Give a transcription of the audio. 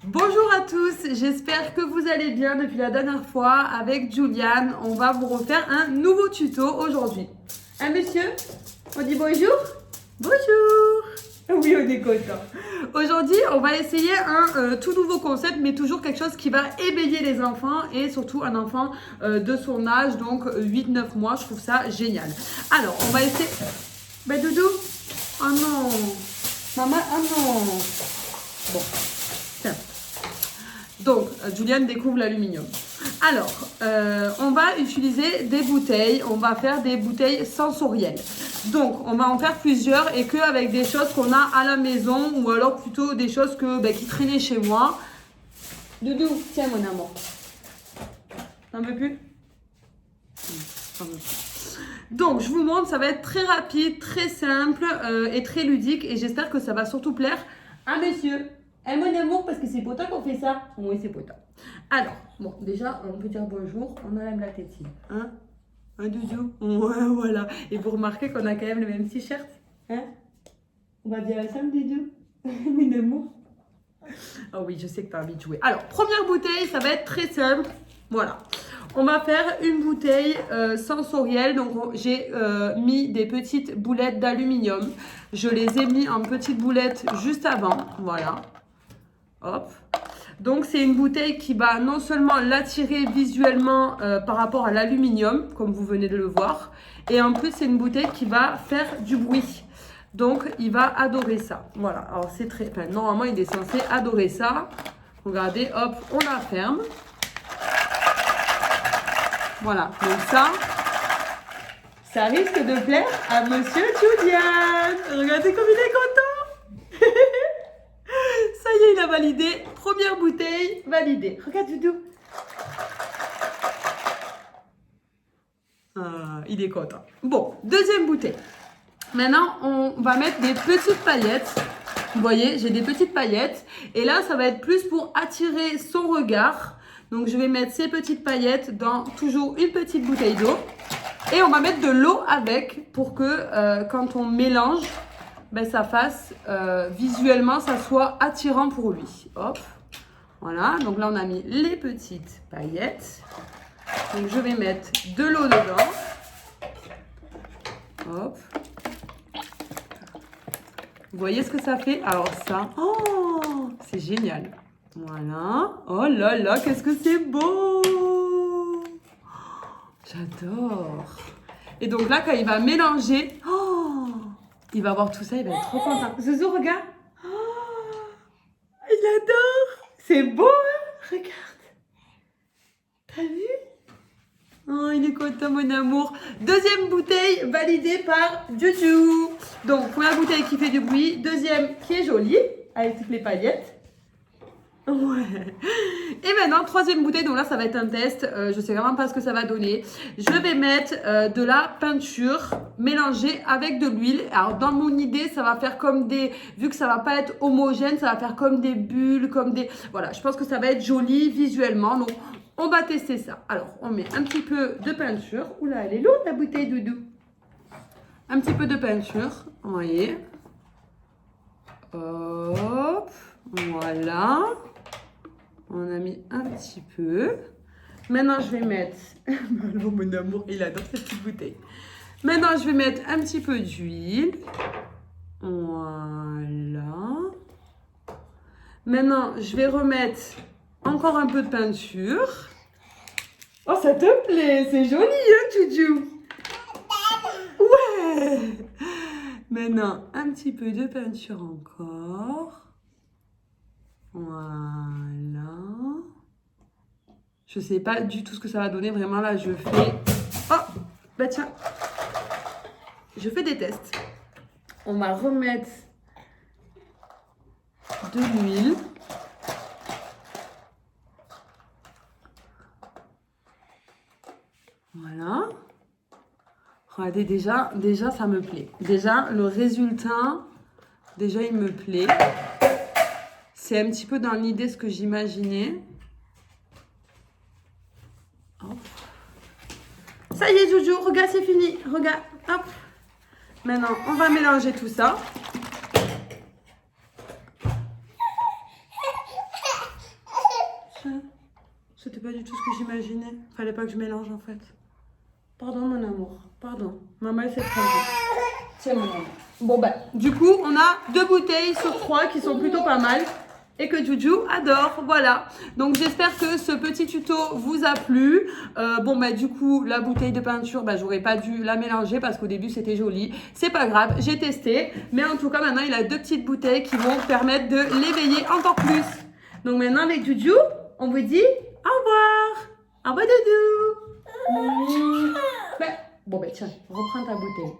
Bonjour à tous, j'espère que vous allez bien depuis la dernière fois. Avec Juliane, on va vous refaire un nouveau tuto aujourd'hui. Hein monsieur? On dit bonjour? Bonjour! Oui, on est content. Aujourd'hui, on va essayer un tout nouveau concept, mais toujours quelque chose qui va éveiller les enfants et surtout un enfant de son âge, donc 8-9 mois. Je trouve ça génial. Alors, on va essayer... Ben Doudou? Oh non! Maman, oh non! Bon, tiens. Donc, Juliane découvre l'aluminium. Alors, on va utiliser des bouteilles. On va faire des bouteilles sensorielles. Donc, on va en faire plusieurs et qu'avec des choses qu'on a à la maison ou alors plutôt des choses qui traînaient chez moi. Doudou, tiens mon amour. T'en veux plus? T'en veux plus. Donc, je vous montre, ça va être très rapide, très simple et très ludique. Et j'espère que ça va surtout plaire à messieurs. Mon amour, parce que c'est pour toi qu'on fait ça. Oui, c'est pour toi. Alors, bon, déjà, on peut dire bonjour. On enlève la tétine. Hein? Un doudou. Ouais, voilà. Et vous remarquez qu'on a quand même le même t-shirt. Hein? On va bien ensemble, doudou. Mon amour. Oh oui, je sais que tu as envie de jouer. Alors, première bouteille, ça va être très simple. Voilà. On va faire une bouteille sensorielle. Donc, j'ai mis des petites boulettes d'aluminium. Je les ai mis en petites boulettes juste avant. Voilà. Hop. Donc, c'est une bouteille qui va non seulement l'attirer visuellement par rapport à l'aluminium, comme vous venez de le voir, et en plus, c'est une bouteille qui va faire du bruit. Donc, il va adorer ça. Voilà. Alors, c'est très... Enfin, normalement, il est censé adorer ça. Regardez, hop, on la ferme. Voilà. Donc, ça risque de plaire à Monsieur Juliane. Regardez comme il est content. Ça y est, il a validé. Première bouteille validée. Regarde, Doudou. Ah, il est content. Bon, deuxième bouteille. Maintenant, on va mettre des petites paillettes. Vous voyez, j'ai des petites paillettes. Et là, ça va être plus pour attirer son regard. Donc, je vais mettre ces petites paillettes dans toujours une petite bouteille d'eau. Et on va mettre de l'eau avec pour que quand on mélange, ça fasse visuellement, ça soit attirant pour lui. Hop. Voilà. Donc là, on a mis les petites paillettes. Donc, je vais mettre de l'eau dedans. Hop. Vous voyez ce que ça fait? Alors ça, oh, c'est génial. Voilà. Oh là là, qu'est-ce que c'est beau! J'adore. Et donc là, quand il va mélanger, oh, il va voir tout ça, il va être trop content. Zouzou, regarde. Oh, il adore. C'est beau, hein? Regarde. T'as vu? Oh, il est content, mon amour. Deuxième bouteille validée par Juju. Donc, première bouteille qui fait du bruit. Deuxième qui est jolie, avec toutes les paillettes. Ouais. Et maintenant, troisième bouteille. Donc là, ça va être un test. Je sais vraiment pas ce que ça va donner. Je vais mettre de la peinture mélangée avec de l'huile. Alors, dans mon idée, ça va faire comme des... Vu que ça va pas être homogène, ça va faire comme des bulles, comme des... Voilà, je pense que ça va être joli visuellement. Donc, on va tester ça. Alors, on met un petit peu de peinture. Oula, elle est lourde, la bouteille, Doudou. Un petit peu de peinture. Vous voyez. Hop. Voilà. On a mis un petit peu. Maintenant, je vais mettre... Alors, mon amour, il adore cette petite bouteille. Maintenant, je vais mettre un petit peu d'huile. Voilà. Maintenant, je vais remettre encore un peu de peinture. Oh, ça te plaît? C'est joli, hein, Juju? Ouais. Maintenant, un petit peu de peinture encore. Voilà. Je sais pas du tout ce que ça va donner. Vraiment, là, je fais... Oh, bah tiens. Je fais des tests. On va remettre de l'huile. Voilà. Regardez, déjà, ça me plaît. Déjà, le résultat, déjà, il me plaît. C'est un petit peu dans l'idée ce que j'imaginais. Hop. Ça y est, Joujou, regarde, c'est fini. Regarde, hop. Maintenant, on va mélanger tout ça. Tiens, c'était pas du tout ce que j'imaginais. Fallait pas que je mélange en fait. Pardon mon amour, pardon. Maman elle s'est trompée. Tiens mon amour. Bon ben, du coup, on a 2 bouteilles sur 3 qui sont plutôt pas mal. Et que Juju adore, voilà. Donc j'espère que ce petit tuto vous a plu. Bon bah du coup la bouteille de peinture, bah j'aurais pas dû la mélanger parce qu'au début c'était joli. C'est pas grave, j'ai testé. Mais en tout cas maintenant il a 2 petites bouteilles qui vont permettre de l'éveiller encore plus. Donc maintenant avec Juju, on vous dit au revoir. Au revoir Doudou. Bon bah tiens, reprends ta bouteille.